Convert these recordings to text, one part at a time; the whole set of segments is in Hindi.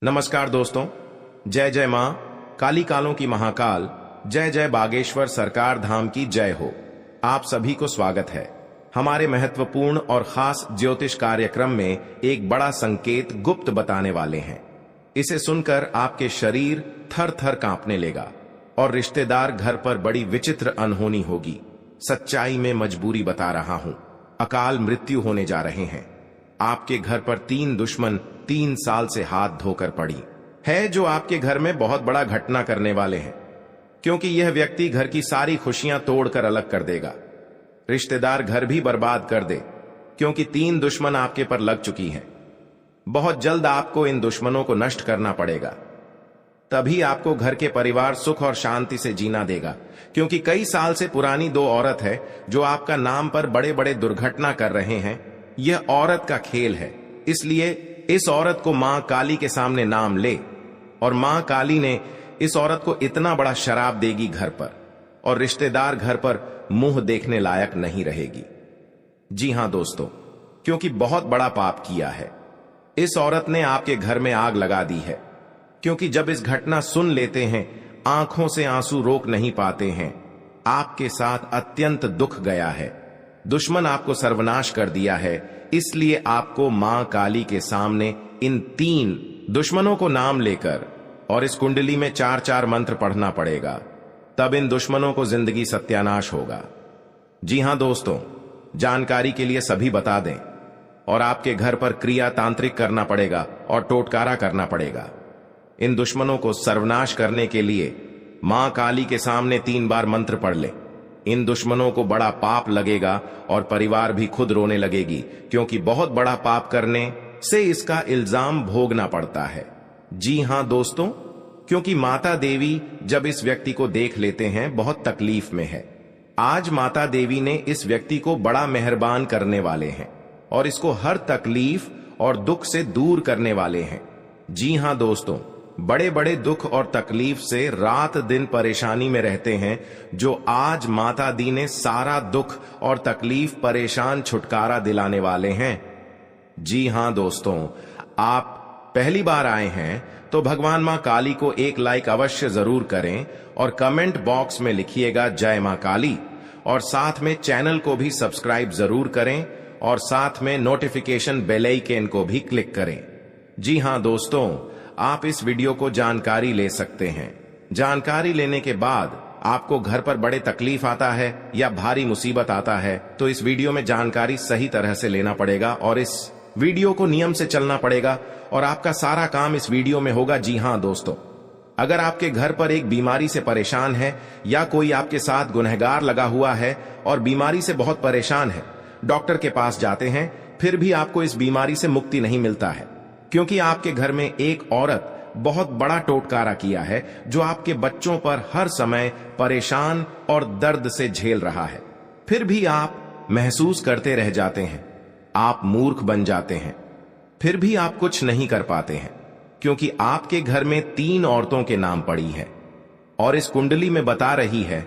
नमस्कार दोस्तों, जय जय माँ काली कालों की महाकाल, जय जय बागेश्वर सरकार धाम की जय हो। आप सभी को स्वागत है हमारे महत्वपूर्ण और खास ज्योतिष कार्यक्रम में। एक बड़ा संकेत गुप्त बताने वाले हैं। इसे सुनकर आपके शरीर थर थर कांपने लेगा और रिश्तेदार घर पर बड़ी विचित्र अनहोनी होगी। सच्चाई में मजबूरी बता रहा हूं, अकाल मृत्यु होने जा रहे हैं। आपके घर पर 3 दुश्मन 3 साल से हाथ धोकर पड़ी है, जो आपके घर में बहुत बड़ा घटना करने वाले हैं, क्योंकि यह व्यक्ति घर की सारी खुशियां तोड़कर अलग कर देगा। रिश्तेदार घर भी बर्बाद कर दे, क्योंकि 3 दुश्मन आपके पर लग चुकी हैं। बहुत जल्द आपको इन दुश्मनों को नष्ट करना पड़ेगा, तभी आपको घर के परिवार सुख और शांति से जीना देगा। क्योंकि कई साल से पुरानी 2 औरत है जो आपका नाम पर बड़े बड़े दुर्घटना कर रहे हैं। यह औरत का खेल है, इसलिए इस औरत को मां काली के सामने नाम ले, और मां काली ने इस औरत को इतना बड़ा शराप देगी घर पर, और रिश्तेदार घर पर मुंह देखने लायक नहीं रहेगी। जी हां दोस्तों, क्योंकि बहुत बड़ा पाप किया है। इस औरत ने आपके घर में आग लगा दी है। क्योंकि जब इस घटना सुन लेते हैं, आंखों से आंसू रोक नहीं पाते हैं। आपके साथ अत्यंत दुख गया है, दुश्मन आपको सर्वनाश कर दिया है। इसलिए आपको मां काली के सामने इन 3 दुश्मनों को नाम लेकर और इस कुंडली में 4-4 मंत्र पढ़ना पड़ेगा, तब इन दुश्मनों को जिंदगी सत्यानाश होगा। जी हां दोस्तों, जानकारी के लिए सभी बता दें, और आपके घर पर क्रिया तांत्रिक करना पड़ेगा और टोटकारा करना पड़ेगा। इन दुश्मनों को सर्वनाश करने के लिए मां काली के सामने 3 बार मंत्र पढ़ ले। इन दुश्मनों को बड़ा पाप लगेगा और परिवार भी खुद रोने लगेगी, क्योंकि बहुत बड़ा पाप करने से इसका इल्जाम भोगना पड़ता है। जी हां दोस्तों, क्योंकि माता देवी जब इस व्यक्ति को देख लेते हैं, बहुत तकलीफ में है। आज माता देवी ने इस व्यक्ति को बड़ा मेहरबान करने वाले हैं और इसको हर तकलीफ और दुख से दूर करने वाले हैं। जी हां दोस्तों, बड़े बड़े दुख और तकलीफ से रात दिन परेशानी में रहते हैं, जो आज माता दी ने सारा दुख और तकलीफ परेशान छुटकारा दिलाने वाले हैं। जी हां दोस्तों, आप पहली बार आए हैं तो भगवान मां काली को एक लाइक अवश्य जरूर करें और कमेंट बॉक्स में लिखिएगा जय मां काली, और साथ में चैनल को भी सब्सक्राइब जरूर करें और साथ में नोटिफिकेशन बेल आइकन को भी क्लिक करें। जी हां दोस्तों, आप इस वीडियो को जानकारी ले सकते हैं। जानकारी लेने के बाद आपको घर पर बड़े तकलीफ आता है या भारी मुसीबत आता है, तो इस वीडियो में जानकारी सही तरह से लेना पड़ेगा और इस वीडियो को नियम से चलना पड़ेगा, और आपका सारा काम इस वीडियो में होगा। जी हां दोस्तों, अगर आपके घर पर एक बीमारी से परेशान है या कोई आपके साथ गुनहगार लगा हुआ है और बीमारी से बहुत परेशान है, डॉक्टर के पास जाते हैं, फिर भी आपको इस बीमारी से मुक्ति नहीं मिलता है, क्योंकि आपके घर में एक औरत बहुत बड़ा टोटकारा किया है, जो आपके बच्चों पर हर समय परेशान और दर्द से झेल रहा है। फिर भी आप महसूस करते रह जाते हैं, आप मूर्ख बन जाते हैं, फिर भी आप कुछ नहीं कर पाते हैं, क्योंकि आपके घर में 3 औरतों के नाम पड़ी है और इस कुंडली में बता रही है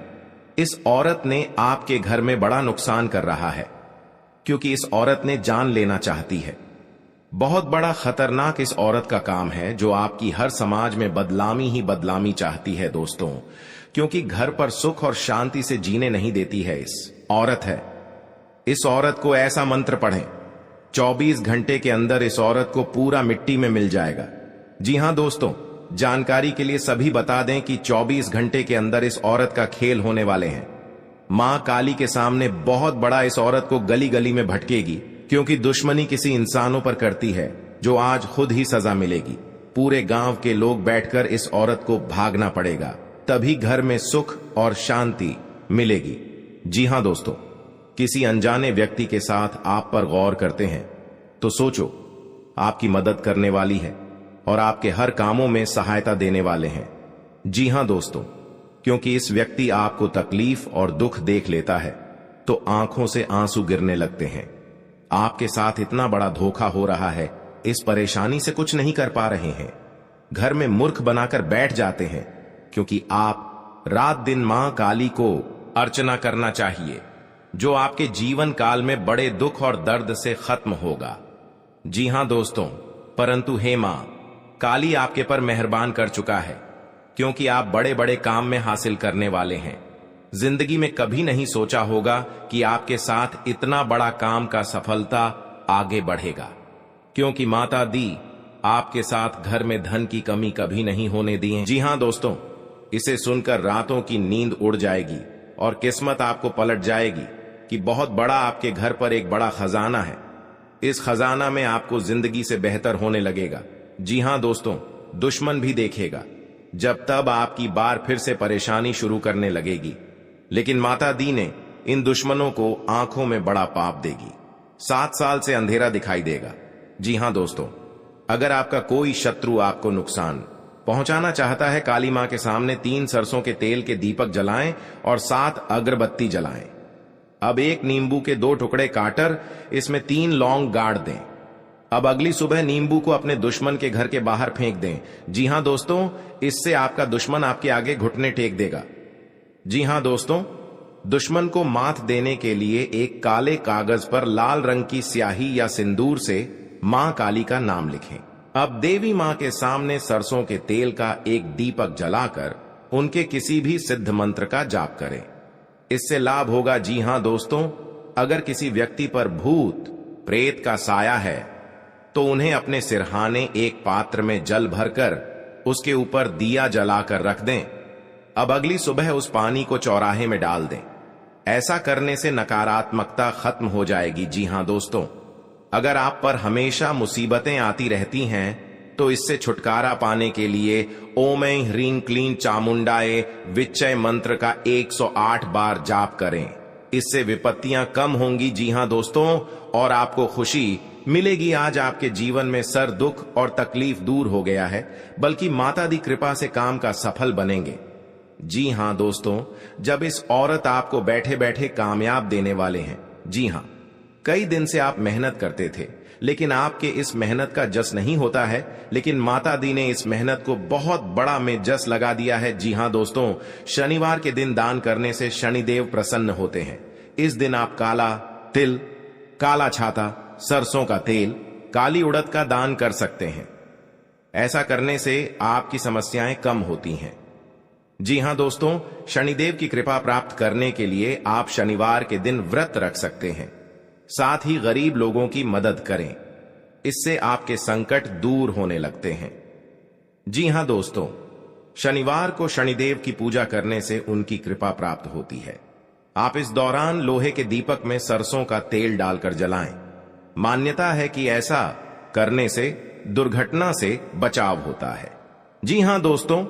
इस औरत ने आपके घर में बड़ा नुकसान कर रहा है, क्योंकि इस औरत ने जान लेना चाहती है। बहुत बड़ा खतरनाक इस औरत का काम है, जो आपकी हर समाज में बदलामी ही बदलामी चाहती है दोस्तों, क्योंकि घर पर सुख और शांति से जीने नहीं देती है। इस औरत है, इस औरत को ऐसा मंत्र पढ़ें, 24 घंटे के अंदर इस औरत को पूरा मिट्टी में मिल जाएगा। जी हां दोस्तों, जानकारी के लिए सभी बता दें कि 24 घंटे के अंदर इस औरत का खेल होने वाले हैं। मां काली के सामने बहुत बड़ा इस औरत को गली गली में भटकेगी, क्योंकि दुश्मनी किसी इंसानों पर करती है, जो आज खुद ही सजा मिलेगी। पूरे गांव के लोग बैठकर इस औरत को भागना पड़ेगा, तभी घर में सुख और शांति मिलेगी। जी हां दोस्तों, किसी अनजाने व्यक्ति के साथ आप पर गौर करते हैं तो सोचो, आपकी मदद करने वाली है और आपके हर कामों में सहायता देने वाले हैं। जी हां दोस्तों, क्योंकि इस व्यक्ति आपको तकलीफ और दुख देख लेता है तो आंखों से आंसू गिरने लगते हैं। आपके साथ इतना बड़ा धोखा हो रहा है, इस परेशानी से कुछ नहीं कर पा रहे हैं, घर में मूर्ख बनाकर बैठ जाते हैं, क्योंकि आप रात दिन मां काली को अर्चना करना चाहिए, जो आपके जीवन काल में बड़े दुख और दर्द से खत्म होगा। जी हां दोस्तों, परंतु हे मां, काली आपके पर मेहरबान कर चुका है, क्योंकि आप बड़े बड़े काम में हासिल करने वाले हैं। जिंदगी में कभी नहीं सोचा होगा कि आपके साथ इतना बड़ा काम का सफलता आगे बढ़ेगा, क्योंकि माता दी आपके साथ घर में धन की कमी कभी नहीं होने दी है। जी हां दोस्तों, इसे सुनकर रातों की नींद उड़ जाएगी और किस्मत आपको पलट जाएगी कि बहुत बड़ा आपके घर पर एक बड़ा खजाना है। इस खजाना में आपको जिंदगी से बेहतर होने लगेगा। जी हां दोस्तों, दुश्मन भी देखेगा जब तब आपकी बार फिर से परेशानी शुरू करने लगेगी, लेकिन माता दी ने इन दुश्मनों को आंखों में बड़ा पाप देगी। 7 साल से अंधेरा दिखाई देगा। जी हां दोस्तों, अगर आपका कोई शत्रु आपको नुकसान पहुंचाना चाहता है, काली मां के सामने 3 सरसों के तेल के दीपक जलाएं और 7 अगरबत्ती जलाएं। अब 1 नींबू के 2 टुकड़े काटर इसमें 3 लौंग गाड़ दें। अब अगली सुबह नींबू को अपने दुश्मन के घर के बाहर फेंक दें। जी हां दोस्तों, इससे आपका दुश्मन आपके आगे घुटने टेक देगा। जी हां दोस्तों, दुश्मन को मात देने के लिए एक काले कागज पर लाल रंग की स्याही या सिंदूर से मां काली का नाम लिखें। अब देवी मां के सामने सरसों के तेल का एक दीपक जलाकर उनके किसी भी सिद्ध मंत्र का जाप करें। इससे लाभ होगा। जी हां दोस्तों, अगर किसी व्यक्ति पर भूत प्रेत का साया है तो उन्हें अपने सिरहाने एक पात्र में जल भरकर उसके ऊपर दिया जलाकर रख दें। अब अगली सुबह उस पानी को चौराहे में डाल दें। ऐसा करने से नकारात्मकता खत्म हो जाएगी। जी हां दोस्तों, अगर आप पर हमेशा मुसीबतें आती रहती हैं तो इससे छुटकारा पाने के लिए ओम ऐं ह्रीं क्लीं चामुंडाए विच्चय मंत्र का 108 बार जाप करें। इससे विपत्तियां कम होंगी। जी हां दोस्तों, और आपको खुशी मिलेगी। आज आपके जीवन में सर दुख और तकलीफ दूर हो गया है, बल्कि माता दी कृपा से काम का सफल बनेंगे। जी हां दोस्तों, जब इस औरत आपको बैठे बैठे कामयाब देने वाले हैं। जी हां, कई दिन से आप मेहनत करते थे, लेकिन आपके इस मेहनत का जस नहीं होता है, लेकिन माता दी ने इस मेहनत को बहुत बड़ा में जस लगा दिया है। जी हां दोस्तों, शनिवार के दिन दान करने से शनिदेव प्रसन्न होते हैं। इस दिन आप काला तिल, काला छाता, सरसों का तेल, काली उड़द का दान कर सकते हैं। ऐसा करने से आपकी समस्याएं कम होती हैं। जी हां दोस्तों, शनिदेव की कृपा प्राप्त करने के लिए आप शनिवार के दिन व्रत रख सकते हैं। साथ ही गरीब लोगों की मदद करें। इससे आपके संकट दूर होने लगते हैं। जी हां दोस्तों, शनिवार को शनिदेव की पूजा करने से उनकी कृपा प्राप्त होती है। आप इस दौरान लोहे के दीपक में सरसों का तेल डालकर जलाएं। मान्यता है कि ऐसा करने से दुर्घटना से बचाव होता है। जी हां दोस्तों,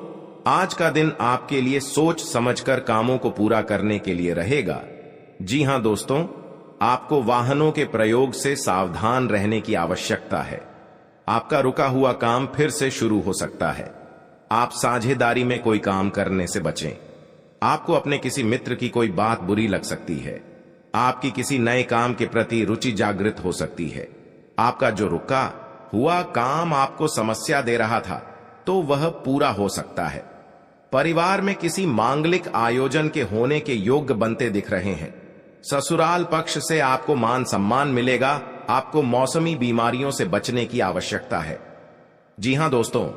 आज का दिन आपके लिए सोच समझकर कामों को पूरा करने के लिए रहेगा। जी हां दोस्तों, आपको वाहनों के प्रयोग से सावधान रहने की आवश्यकता है। आपका रुका हुआ काम फिर से शुरू हो सकता है। आप साझेदारी में कोई काम करने से बचें। आपको अपने किसी मित्र की कोई बात बुरी लग सकती है। आपकी किसी नए काम के प्रति रुचि जागृत हो सकती है। आपका जो रुका हुआ काम आपको समस्या दे रहा था, तो वह पूरा हो सकता है। परिवार में किसी मांगलिक आयोजन के होने के योग्य बनते दिख रहे हैं। ससुराल पक्ष से आपको मान सम्मान मिलेगा। आपको मौसमी बीमारियों से बचने की आवश्यकता है। जी हां दोस्तों,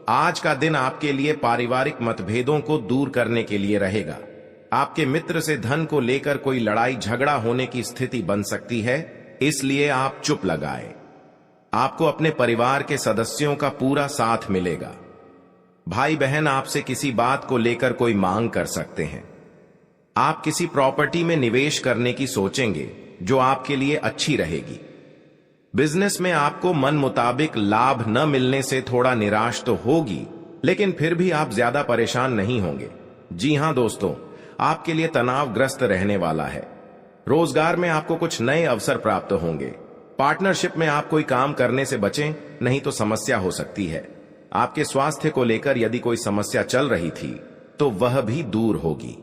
आज का दिन आपके लिए पारिवारिक मतभेदों को दूर करने के लिए रहेगा। आपके मित्र से धन को लेकर कोई लड़ाई झगड़ा होने की स्थिति बन सकती है, इसलिए आप चुप लगाएं। आपको अपने परिवार के सदस्यों का पूरा साथ मिलेगा। भाई बहन आपसे किसी बात को लेकर कोई मांग कर सकते हैं। आप किसी प्रॉपर्टी में निवेश करने की सोचेंगे जो आपके लिए अच्छी रहेगी। बिजनेस में आपको मन मुताबिक लाभ न मिलने से थोड़ा निराश तो होगी, लेकिन फिर भी आप ज्यादा परेशान नहीं होंगे। जी हां दोस्तों, आपके लिए तनावग्रस्त रहने वाला है। रोजगार में आपको कुछ नए अवसर प्राप्त होंगे। पार्टनरशिप में आप कोई काम करने से बचें, नहीं तो समस्या हो सकती है। आपके स्वास्थ्य को लेकर यदि कोई समस्या चल रही थी तो वह भी दूर होगी।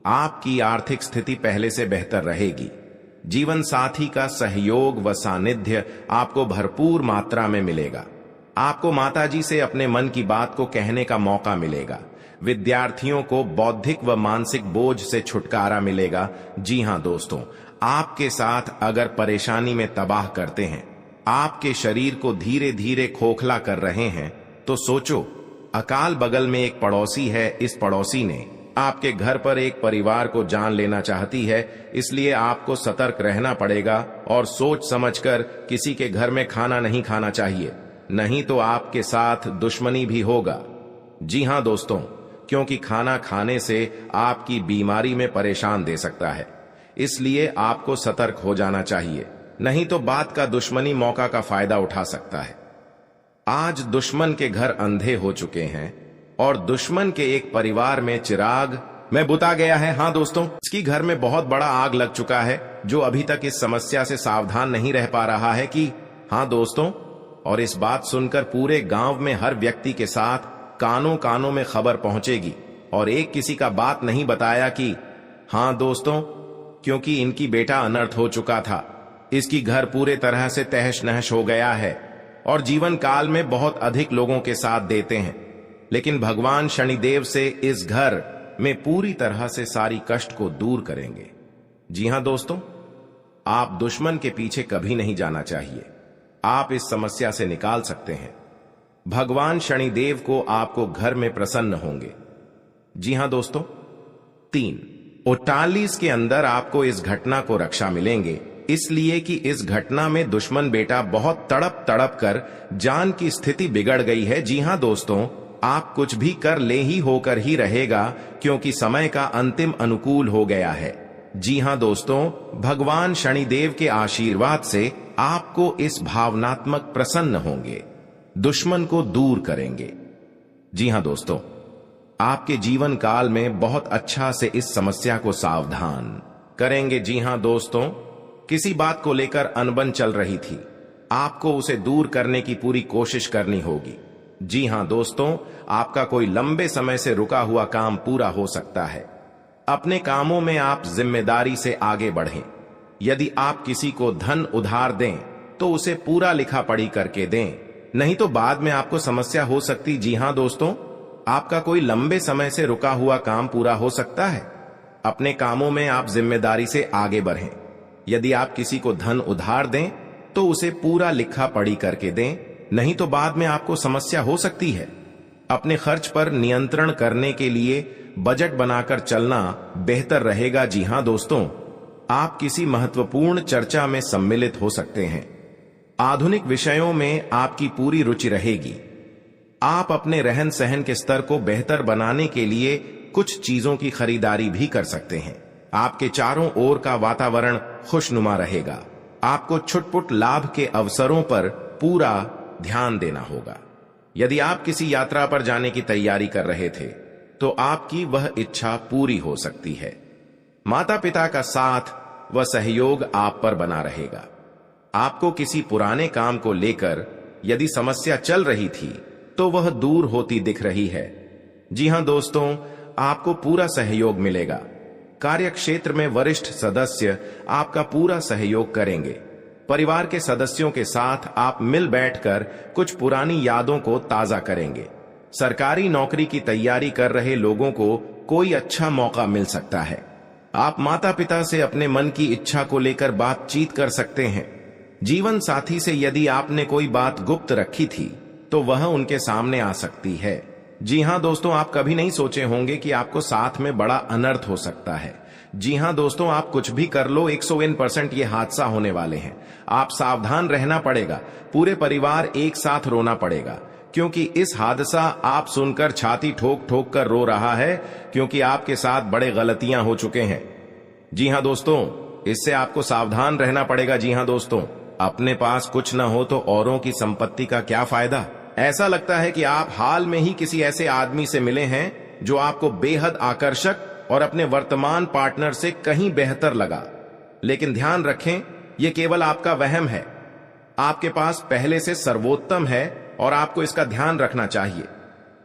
आपकी आर्थिक स्थिति पहले से बेहतर रहेगी। जीवन साथी का सहयोग व सानिध्य आपको भरपूर मात्रा में मिलेगा। आपको माताजी से अपने मन की बात को कहने का मौका मिलेगा। विद्यार्थियों को बौद्धिक व मानसिक बोझ से छुटकारा मिलेगा। जी हां दोस्तों, आपके साथ अगर परेशानी में तबाह करते हैं, आपके शरीर को धीरे धीरे खोखला कर रहे हैं, तो सोचो, अकाल बगल में एक पड़ोसी है, इस पड़ोसी ने आपके घर पर एक परिवार को जान लेना चाहती है, इसलिए आपको सतर्क रहना पड़ेगा और सोच समझकर किसी के घर में खाना नहीं खाना चाहिए, नहीं तो आपके साथ दुश्मनी भी होगा। जी हां दोस्तों, क्योंकि खाना खाने से आपकी बीमारी में परेशान दे सकता है, इसलिए आपको सतर्क हो जाना चाहिए, नहीं तो बात का दुश्मनी मौका का फायदा उठा सकता है। आज दुश्मन के घर अंधे हो चुके हैं और दुश्मन के एक परिवार में चिराग में बुता गया है। हाँ दोस्तों, इसकी घर में बहुत बड़ा आग लग चुका है, जो अभी तक इस समस्या से सावधान नहीं रह पा रहा है कि हाँ दोस्तों, और इस बात सुनकर पूरे गांव में हर व्यक्ति के साथ कानों कानों में खबर पहुंचेगी और एक किसी का बात नहीं बताया कि हाँ दोस्तों, क्योंकि इनकी बेटा अनर्थ हो चुका था, इसकी घर पूरे तरह से तहस नहस हो गया है और जीवन काल में बहुत अधिक लोगों के साथ देते हैं, लेकिन भगवान शनिदेव से इस घर में पूरी तरह से सारी कष्ट को दूर करेंगे। जी हां दोस्तों, आप दुश्मन के पीछे कभी नहीं जाना चाहिए, आप इस समस्या से निकाल सकते हैं। भगवान शनिदेव को आपको घर में प्रसन्न होंगे। जी हां दोस्तों, 3:48 के अंदर आपको इस घटना को रक्षा मिलेंगे, इसलिए कि इस घटना में दुश्मन बेटा बहुत तड़प तड़प कर जान की स्थिति बिगड़ गई है। जी हां दोस्तों, आप कुछ भी कर ले ही होकर ही रहेगा, क्योंकि समय का अंतिम अनुकूल हो गया है। जी हां दोस्तों, भगवान शनिदेव के आशीर्वाद से आपको इस भावनात्मक प्रसन्न होंगे, दुश्मन को दूर करेंगे। जी हां दोस्तों, आपके जीवन काल में बहुत अच्छा से इस समस्या को सावधान करेंगे। जी हां दोस्तों, किसी बात को लेकर अनबन चल रही थी, आपको उसे दूर करने की पूरी कोशिश करनी होगी। जी हां दोस्तों, आपका कोई लंबे समय से रुका हुआ काम पूरा हो सकता है। अपने कामों में आप जिम्मेदारी से आगे बढ़ें। यदि आप किसी को धन उधार दें तो उसे पूरा लिखा पढ़ी करके दें, नहीं तो बाद में आपको समस्या हो सकती। जी हां दोस्तों, आपका कोई लंबे समय से रुका हुआ काम पूरा हो सकता है। अपने कामों में आप जिम्मेदारी से आगे बढ़ें। यदि आप किसी को धन उधार दें तो उसे पूरा लिखा पढ़ी करके दें, नहीं तो बाद में आपको समस्या हो सकती है। अपने खर्च पर नियंत्रण करने के लिए बजट बनाकर चलना बेहतर रहेगा। जी हां दोस्तों, आप किसी महत्वपूर्ण चर्चा में सम्मिलित हो सकते हैं। आधुनिक विषयों में आपकी पूरी रुचि रहेगी। आप अपने रहन सहन के स्तर को बेहतर बनाने के लिए कुछ चीजों की खरीदारी भी कर सकते हैं। आपके चारों ओर का वातावरण खुशनुमा रहेगा। आपको छुटपुट लाभ के अवसरों पर पूरा ध्यान देना होगा। यदि आप किसी यात्रा पर जाने की तैयारी कर रहे थे तो आपकी वह इच्छा पूरी हो सकती है। माता पिता का साथ व सहयोग आप पर बना रहेगा। आपको किसी पुराने काम को लेकर यदि समस्या चल रही थी तो वह दूर होती दिख रही है। जी हां दोस्तों, आपको पूरा सहयोग मिलेगा। कार्य क्षेत्र में वरिष्ठ सदस्य आपका पूरा सहयोग करेंगे। परिवार के सदस्यों के साथ आप मिल बैठकर कुछ पुरानी यादों को ताजा करेंगे। सरकारी नौकरी की तैयारी कर रहे लोगों को कोई अच्छा मौका मिल सकता है। आप माता पिता से अपने मन की इच्छा को लेकर बातचीत कर सकते हैं। जीवन साथी से यदि आपने कोई बात गुप्त रखी थी तो वह उनके सामने आ सकती है। जी हां दोस्तों, आप कभी नहीं सोचे होंगे कि आपको साथ में बड़ा अनर्थ हो सकता है। जी हां दोस्तों, आप कुछ भी कर लो, 101% ये हादसा होने वाले हैं। आप सावधान रहना पड़ेगा। पूरे परिवार एक साथ रोना पड़ेगा, क्योंकि इस हादसा आप सुनकर छाती ठोक ठोक कर रो रहा है, क्योंकि आपके साथ बड़े गलतियां हो चुके हैं। जी हां दोस्तों, इससे आपको सावधान रहना पड़ेगा। जी हां दोस्तों, अपने पास कुछ न हो तो औरों की संपत्ति का क्या फायदा। ऐसा लगता है कि आप हाल में ही किसी ऐसे आदमी से मिले हैं जो आपको बेहद आकर्षक और अपने वर्तमान पार्टनर से कहीं बेहतर लगा, लेकिन ध्यान रखें, यह केवल आपका वहम है। आपके पास पहले से सर्वोत्तम है और आपको इसका ध्यान रखना चाहिए।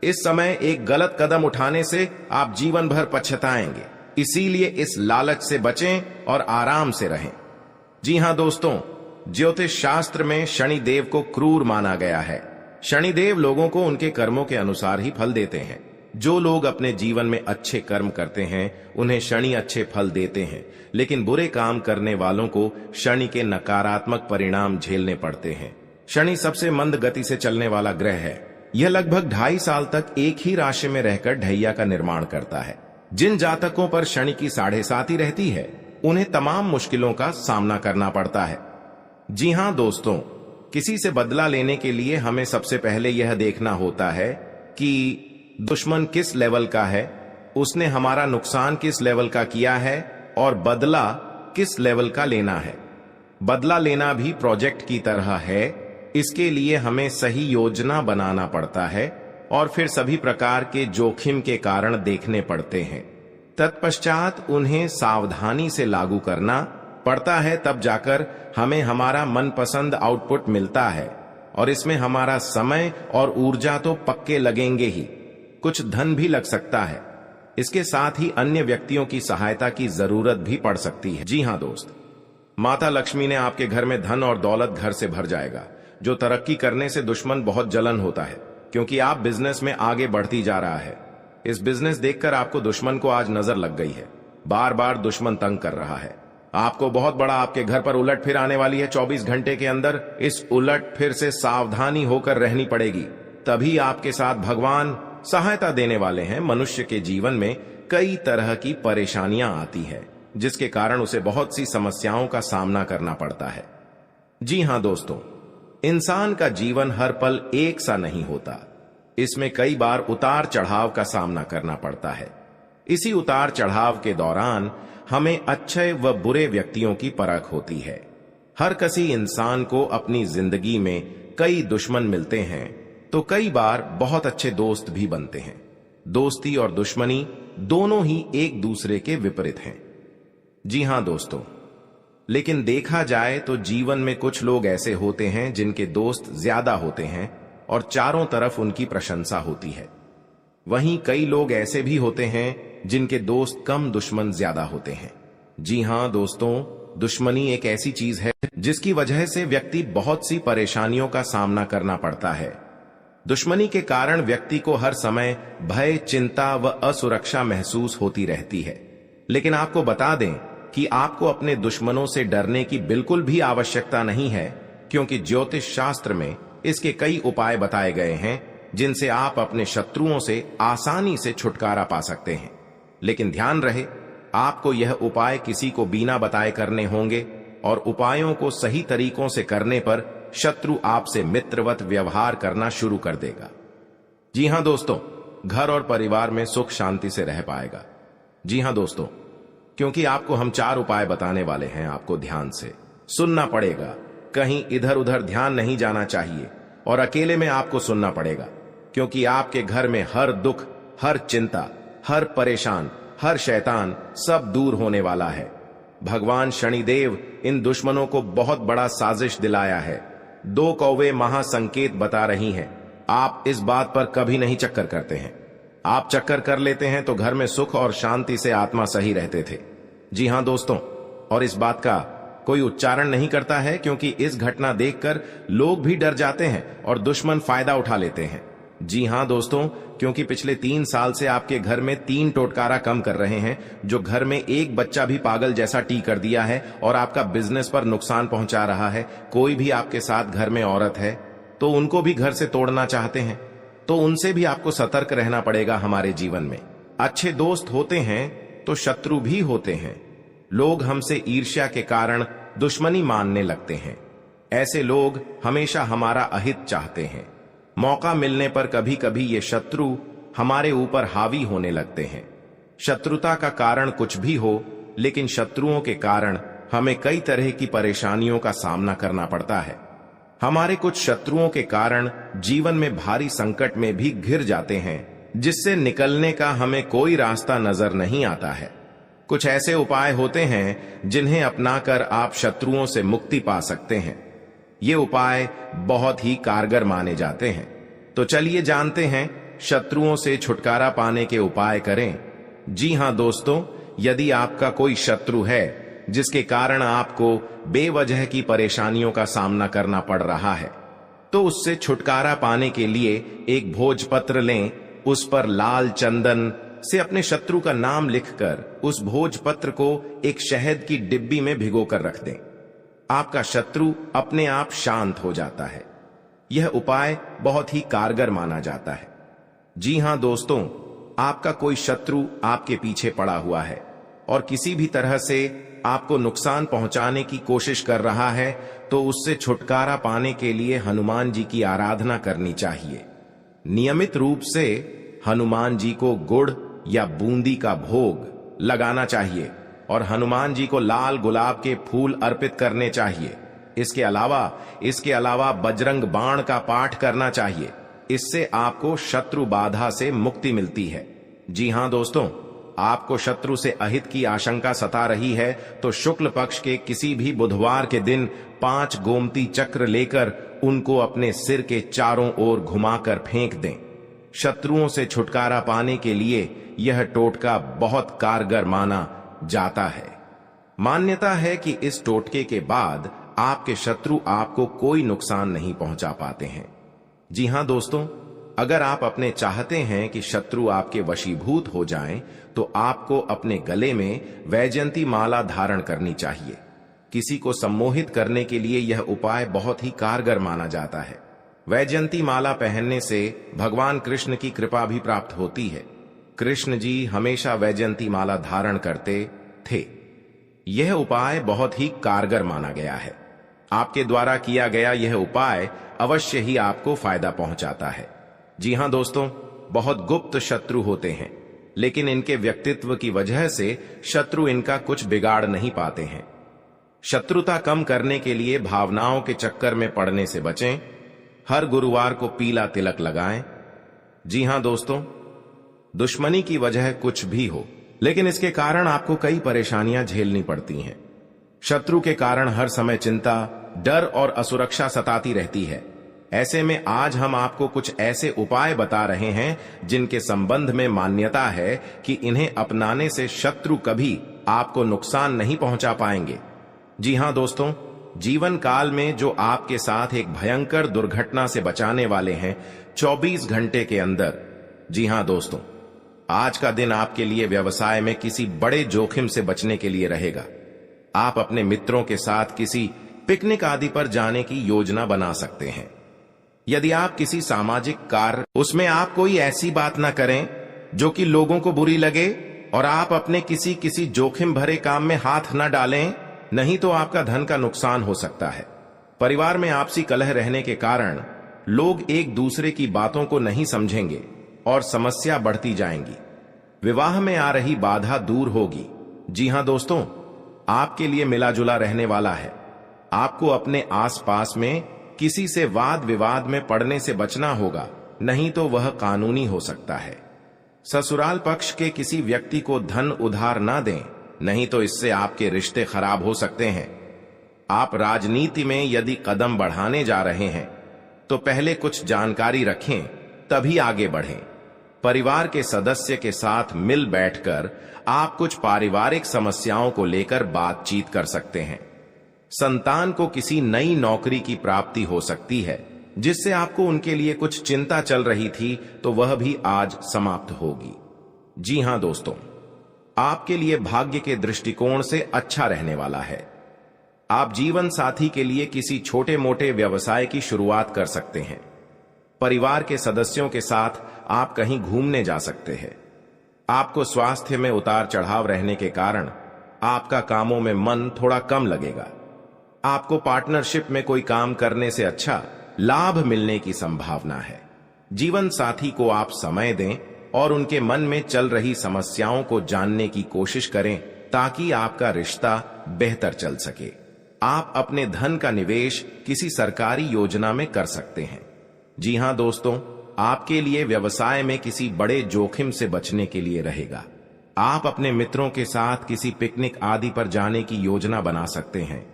इस समय एक गलत कदम उठाने से आप जीवन भर पछताएंगे, इसीलिए इस लालच से बचें और आराम से रहें। जी हां दोस्तों, ज्योतिष शास्त्र में शनि देव को क्रूर माना गया है। शनिदेव लोगों को उनके कर्मों के अनुसार ही फल देते हैं। जो लोग अपने जीवन में अच्छे कर्म करते हैं उन्हें शनि अच्छे फल देते हैं, लेकिन बुरे काम करने वालों को शनि के नकारात्मक परिणाम झेलने पड़ते हैं। शनि सबसे मंद गति से चलने वाला ग्रह है यह लगभग 2.5 साल तक एक ही राशि में रहकर ढैया का निर्माण करता है। जिन जातकों पर शनि की 7.5 रहती है, उन्हें तमाम मुश्किलों का सामना करना पड़ता है। जी हां दोस्तों, किसी से बदला लेने के लिए हमें सबसे पहले यह देखना होता है कि दुश्मन किस लेवल का है, उसने हमारा नुकसान किस लेवल का किया है और बदला किस लेवल का लेना है। बदला लेना भी प्रोजेक्ट की तरह है। इसके लिए हमें सही योजना बनाना पड़ता है और फिर सभी प्रकार के जोखिम के कारण देखने पड़ते हैं। तत्पश्चात उन्हें सावधानी से लागू करना पड़ता है, तब जाकर हमें हमारा मनपसंद आउटपुट मिलता है। और इसमें हमारा समय और ऊर्जा तो पक्के लगेंगे ही, कुछ धन भी लग सकता है। इसके साथ ही अन्य व्यक्तियों की सहायता की जरूरत भी पड़ सकती है। जी हां दोस्त, माता लक्ष्मी ने आपके घर में धन और दौलत घर से भर जाएगा। जो तरक्की करने से दुश्मन बहुत जलन होता है, क्योंकि आप बिजनेस में आगे बढ़ती जा रहा है। इस बिजनेस देखकर आपको दुश्मन को आज नजर लग गई है। बार बार दुश्मन तंग कर रहा है आपको। बहुत बड़ा आपके घर पर उलट फिर आने वाली है 24 घंटे के अंदर। इस उलट फिर से सावधानी होकर रहनी पड़ेगी, तभी आपके साथ भगवान सहायता देने वाले हैं। मनुष्य के जीवन में कई तरह की परेशानियां आती है, जिसके कारण उसे बहुत सी समस्याओं का सामना करना पड़ता है। जी हां दोस्तों, इंसान का जीवन हर पल एक सा नहीं होता। इसमें कई बार उतार चढ़ाव का सामना करना पड़ता है। इसी उतार चढ़ाव के दौरान हमें अच्छे व बुरे व्यक्तियों की परख होती है। हर किसी इंसान को अपनी जिंदगी में कई दुश्मन मिलते हैं, तो कई बार बहुत अच्छे दोस्त भी बनते हैं। दोस्ती और दुश्मनी दोनों ही एक दूसरे के विपरीत हैं। जी हां दोस्तों, लेकिन देखा जाए तो जीवन में कुछ लोग ऐसे होते हैं जिनके दोस्त ज्यादा होते हैं और चारों तरफ उनकी प्रशंसा होती है। वहीं कई लोग ऐसे भी होते हैं जिनके दोस्त कम, दुश्मन ज्यादा होते हैं। जी हां दोस्तों, दुश्मनी एक ऐसी चीज है जिसकी वजह से व्यक्ति बहुत सी परेशानियों का सामना करना पड़ता है। दुश्मनी के कारण व्यक्ति को हर समय भय, चिंता व असुरक्षा महसूस होती रहती है। लेकिन आपको बता दें कि आपको अपने दुश्मनों से डरने की बिल्कुल भी आवश्यकता नहीं है, क्योंकि ज्योतिष शास्त्र में इसके कई उपाय बताए गए हैं जिनसे आप अपने शत्रुओं से आसानी से छुटकारा पा सकते हैं। लेकिन ध्यान रहे, आपको यह उपाय किसी को बिना बताए करने होंगे और उपायों को सही तरीकों से करने पर शत्रु आपसे मित्रवत व्यवहार करना शुरू कर देगा। जी हां दोस्तों, घर और परिवार में सुख शांति से रह पाएगा। जी हां दोस्तों, क्योंकि आपको हम 4 उपाय बताने वाले हैं। आपको ध्यान से सुनना पड़ेगा, कहीं इधर उधर ध्यान नहीं जाना चाहिए और अकेले में आपको सुनना पड़ेगा, क्योंकि आपके घर में हर दुख, हर चिंता, हर परेशान, हर शैतान सब दूर होने वाला है। भगवान शनिदेव इन दुश्मनों को बहुत बड़ा साजिश दिलाया है। 2 कौवे महासंकेत बता रही हैं। आप इस बात पर कभी नहीं चक्कर करते हैं। आप चक्कर कर लेते हैं तो घर में सुख और शांति से आत्मा सही रहते थे। जी हां दोस्तों, और इस बात का कोई उच्चारण नहीं करता है, क्योंकि इस घटना देखकर लोग भी डर जाते हैं और दुश्मन फायदा उठा लेते हैं। जी हां दोस्तों, क्योंकि पिछले 3 साल से आपके घर में 3 टोटकारा कम कर रहे हैं, जो घर में एक बच्चा भी पागल जैसा टी कर दिया है और आपका बिजनेस पर नुकसान पहुंचा रहा है। कोई भी आपके साथ घर में औरत है तो उनको भी घर से तोड़ना चाहते हैं, तो उनसे भी आपको सतर्क रहना पड़ेगा। हमारे जीवन में अच्छे दोस्त होते हैं तो शत्रु भी होते हैं। लोग हमसे ईर्ष्या के कारण दुश्मनी मानने लगते हैं। ऐसे लोग हमेशा हमारा अहित चाहते हैं। मौका मिलने पर कभी कभी ये शत्रु हमारे ऊपर हावी होने लगते हैं। शत्रुता का कारण कुछ भी हो, लेकिन शत्रुओं के कारण हमें कई तरह की परेशानियों का सामना करना पड़ता है। हमारे कुछ शत्रुओं के कारण जीवन में भारी संकट में भी घिर जाते हैं, जिससे निकलने का हमें कोई रास्ता नजर नहीं आता है। कुछ ऐसे उपाय होते हैं जिन्हें अपनाकर आप शत्रुओं से मुक्ति पा सकते हैं। ये उपाय बहुत ही कारगर माने जाते हैं। तो चलिए जानते हैं शत्रुओं से छुटकारा पाने के उपाय करें। जी हां दोस्तों, यदि आपका कोई शत्रु है जिसके कारण आपको बेवजह की परेशानियों का सामना करना पड़ रहा है, तो उससे छुटकारा पाने के लिए एक भोजपत्र लें। उस पर लाल चंदन से अपने शत्रु का नाम लिखकर उस भोजपत्र को एक शहद की डिब्बी में भिगोकर रख दें। आपका शत्रु अपने आप शांत हो जाता है। यह उपाय बहुत ही कारगर माना जाता है। जी हां दोस्तों, आपका कोई शत्रु आपके पीछे पड़ा हुआ है और किसी भी तरह से आपको नुकसान पहुंचाने की कोशिश कर रहा है, तो उससे छुटकारा पाने के लिए हनुमान जी की आराधना करनी चाहिए। नियमित रूप से हनुमान जी को गुड़ या बूंदी का भोग लगाना चाहिए और हनुमान जी को लाल गुलाब के फूल अर्पित करने चाहिए। इसके अलावा बजरंग बाण का पाठ करना चाहिए। इससे आपको शत्रु बाधा से मुक्ति मिलती है। जी हां दोस्तों, आपको शत्रु से अहित की आशंका सता रही है तो शुक्ल पक्ष के किसी भी बुधवार के दिन 5 गोमती चक्र लेकर उनको अपने सिर के चारों ओर घुमाकर फेंक दें। शत्रुओं से छुटकारा पाने के लिए यह टोटका बहुत कारगर माना जाता है। मान्यता है कि इस टोटके के बाद आपके शत्रु आपको कोई नुकसान नहीं पहुंचा पाते हैं। जी हां दोस्तों, अगर आप अपने चाहते हैं कि शत्रु आपके वशीभूत हो जाएं, तो आपको अपने गले में वैजयंती माला धारण करनी चाहिए। किसी को सम्मोहित करने के लिए यह उपाय बहुत ही कारगर माना जाता है। वैजयंती माला पहनने से भगवान कृष्ण की कृपा भी प्राप्त होती है। कृष्ण जी हमेशा वैजयंती माला धारण करते थे। यह उपाय बहुत ही कारगर माना गया है। आपके द्वारा किया गया यह उपाय अवश्य ही आपको फायदा पहुंचाता है। जी हां दोस्तों, बहुत गुप्त शत्रु होते हैं, लेकिन इनके व्यक्तित्व की वजह से शत्रु इनका कुछ बिगाड़ नहीं पाते हैं। शत्रुता कम करने के लिए भावनाओं के चक्कर में पड़ने से बचें। हर गुरुवार को पीला तिलक लगाएं। जी हां दोस्तों, दुश्मनी की वजह कुछ भी हो, लेकिन इसके कारण आपको कई परेशानियां झेलनी पड़ती हैं। शत्रु के कारण हर समय चिंता, डर और असुरक्षा सताती रहती है। ऐसे में आज हम आपको कुछ ऐसे उपाय बता रहे हैं जिनके संबंध में मान्यता है कि इन्हें अपनाने से शत्रु कभी आपको नुकसान नहीं पहुंचा पाएंगे। जी हां दोस्तों, जीवन काल में जो आपके साथ एक भयंकर दुर्घटना से बचाने वाले हैं 24 घंटे के अंदर। जी हां दोस्तों, आज का दिन आपके लिए व्यवसाय में किसी बड़े जोखिम से बचने के लिए रहेगा। आप अपने मित्रों के साथ किसी पिकनिक आदि पर जाने की योजना बना सकते हैं। यदि आप किसी सामाजिक कार्य, उसमें आप कोई ऐसी बात ना करें जो कि लोगों को बुरी लगे, और आप अपने किसी जोखिम भरे काम में हाथ न डालें, नहीं तो आपका धन का नुकसान हो सकता है। परिवार में आपसी कलह रहने के कारण लोग एक दूसरे की बातों को नहीं समझेंगे और समस्या बढ़ती जाएंगी। विवाह में आ रही बाधा दूर होगी। जी हां दोस्तों, आपके लिए मिला जुला रहने वाला है। आपको अपने आसपास में किसी से वाद विवाद में पड़ने से बचना होगा, नहीं तो वह कानूनी हो सकता है। ससुराल पक्ष के किसी व्यक्ति को धन उधार ना दें, नहीं तो इससे आपके रिश्ते खराब हो सकते हैं। आप राजनीति में यदि कदम बढ़ाने जा रहे हैं तो पहले कुछ जानकारी रखें, तभी आगे बढ़ें। परिवार के सदस्य के साथ मिल बैठकर आप कुछ पारिवारिक समस्याओं को लेकर बातचीत कर सकते हैं। संतान को किसी नई नौकरी की प्राप्ति हो सकती है, जिससे आपको उनके लिए कुछ चिंता चल रही थी, तो वह भी आज समाप्त होगी। जी हां दोस्तों, आपके लिए भाग्य के दृष्टिकोण से अच्छा रहने वाला है। आप जीवन साथी के लिए किसी छोटे मोटे व्यवसाय की शुरुआत कर सकते हैं। परिवार के सदस्यों के साथ आप कहीं घूमने जा सकते हैं। आपको स्वास्थ्य में उतार चढ़ाव रहने के कारण आपका कामों में मन थोड़ा कम लगेगा। आपको पार्टनरशिप में कोई काम करने से अच्छा लाभ मिलने की संभावना है। जीवन साथी को आप समय दें और उनके मन में चल रही समस्याओं को जानने की कोशिश करें, ताकि आपका रिश्ता बेहतर चल सके। आप अपने धन का निवेश किसी सरकारी योजना में कर सकते हैं। जी हां दोस्तों, आपके लिए व्यवसाय में किसी बड़े जोखिम से बचने के लिए रहेगा। आप अपने मित्रों के साथ किसी पिकनिक आदि पर जाने की योजना बना सकते हैं।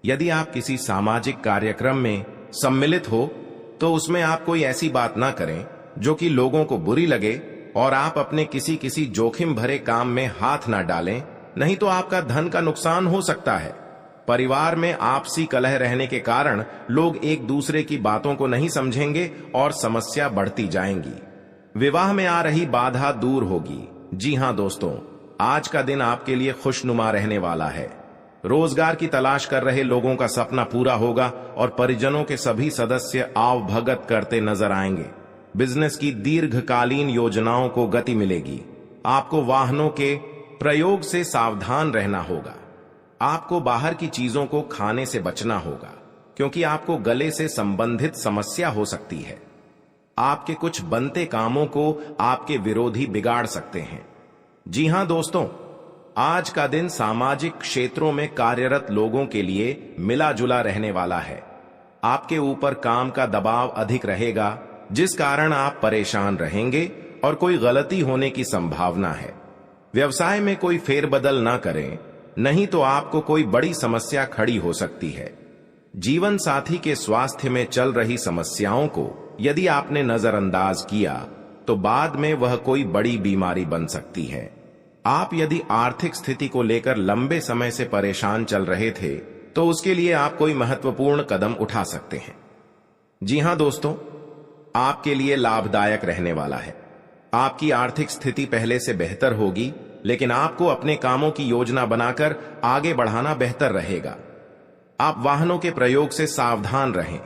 यदि आप किसी सामाजिक कार्यक्रम में सम्मिलित हो, तो उसमें आप कोई ऐसी बात ना करें जो कि लोगों को बुरी लगे, और आप अपने किसी जोखिम भरे काम में हाथ ना डालें, नहीं तो आपका धन का नुकसान हो सकता है। परिवार में आपसी कलह रहने के कारण लोग एक दूसरे की बातों को नहीं समझेंगे और समस्या बढ़ती जाएंगी। विवाह में आ रही बाधा दूर होगी। जी हां दोस्तों, आज का दिन आपके लिए खुशनुमा रहने वाला है। रोजगार की तलाश कर रहे लोगों का सपना पूरा होगा और परिजनों के सभी सदस्य आवभगत करते नजर आएंगे। बिजनेस की दीर्घकालीन योजनाओं को गति मिलेगी। आपको वाहनों के प्रयोग से सावधान रहना होगा। आपको बाहर की चीजों को खाने से बचना होगा, क्योंकि आपको गले से संबंधित समस्या हो सकती है। आपके कुछ बनते कामों को आपके विरोधी बिगाड़ सकते हैं। जी हां दोस्तों, आज का दिन सामाजिक क्षेत्रों में कार्यरत लोगों के लिए मिला जुला रहने वाला है। आपके ऊपर काम का दबाव अधिक रहेगा, जिस कारण आप परेशान रहेंगे और कोई गलती होने की संभावना है। व्यवसाय में कोई फेरबदल ना करें, नहीं तो आपको कोई बड़ी समस्या खड़ी हो सकती है। जीवन साथी के स्वास्थ्य में चल रही समस्याओं को यदि आपने नजरअंदाज किया तो बाद में वह कोई बड़ी बीमारी बन सकती है। आप यदि आर्थिक स्थिति को लेकर लंबे समय से परेशान चल रहे थे तो उसके लिए आप कोई महत्वपूर्ण कदम उठा सकते हैं। जी हां दोस्तों, आपके लिए लाभदायक रहने वाला है। आपकी आर्थिक स्थिति पहले से बेहतर होगी, लेकिन आपको अपने कामों की योजना बनाकर आगे बढ़ाना बेहतर रहेगा। आप वाहनों के प्रयोग से सावधान रहें।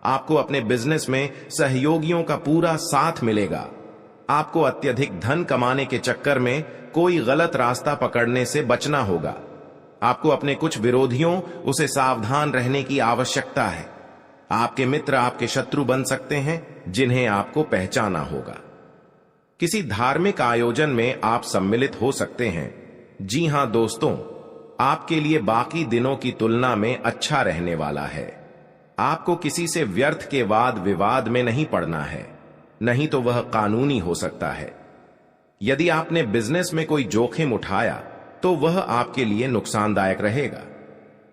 आपको अपने बिजनेस में सहयोगियों का पूरा साथ मिलेगा। आपको अत्यधिक धन कमाने के चक्कर में कोई गलत रास्ता पकड़ने से बचना होगा। आपको अपने कुछ विरोधियों उसे सावधान रहने की आवश्यकता है। आपके मित्र आपके शत्रु बन सकते हैं, जिन्हें आपको पहचाना होगा। किसी धार्मिक आयोजन में आप सम्मिलित हो सकते हैं। जी हां दोस्तों, आपके लिए बाकी दिनों की तुलना में अच्छा रहने वाला है। आपको किसी से व्यर्थ के वाद विवाद में नहीं पड़ना है, नहीं तो वह कानूनी हो सकता है। यदि आपने बिजनेस में कोई जोखिम उठाया तो वह आपके लिए नुकसानदायक रहेगा।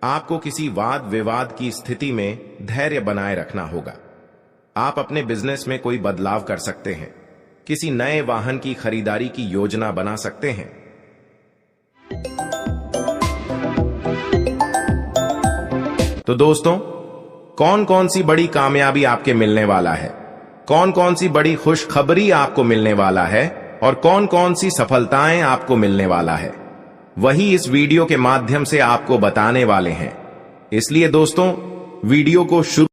आपको किसी वाद विवाद की स्थिति में धैर्य बनाए रखना होगा। आप अपने बिजनेस में कोई बदलाव कर सकते हैं। किसी नए वाहन की खरीदारी की योजना बना सकते हैं। तो दोस्तों, कौन कौन सी बड़ी कामयाबी आपके मिलने वाला है, कौन कौन सी बड़ी खुशखबरी आपको मिलने वाला है और कौन कौन सी सफलताएं आपको मिलने वाला है, वही इस वीडियो के माध्यम से आपको बताने वाले हैं। इसलिए दोस्तों, वीडियो को शुरू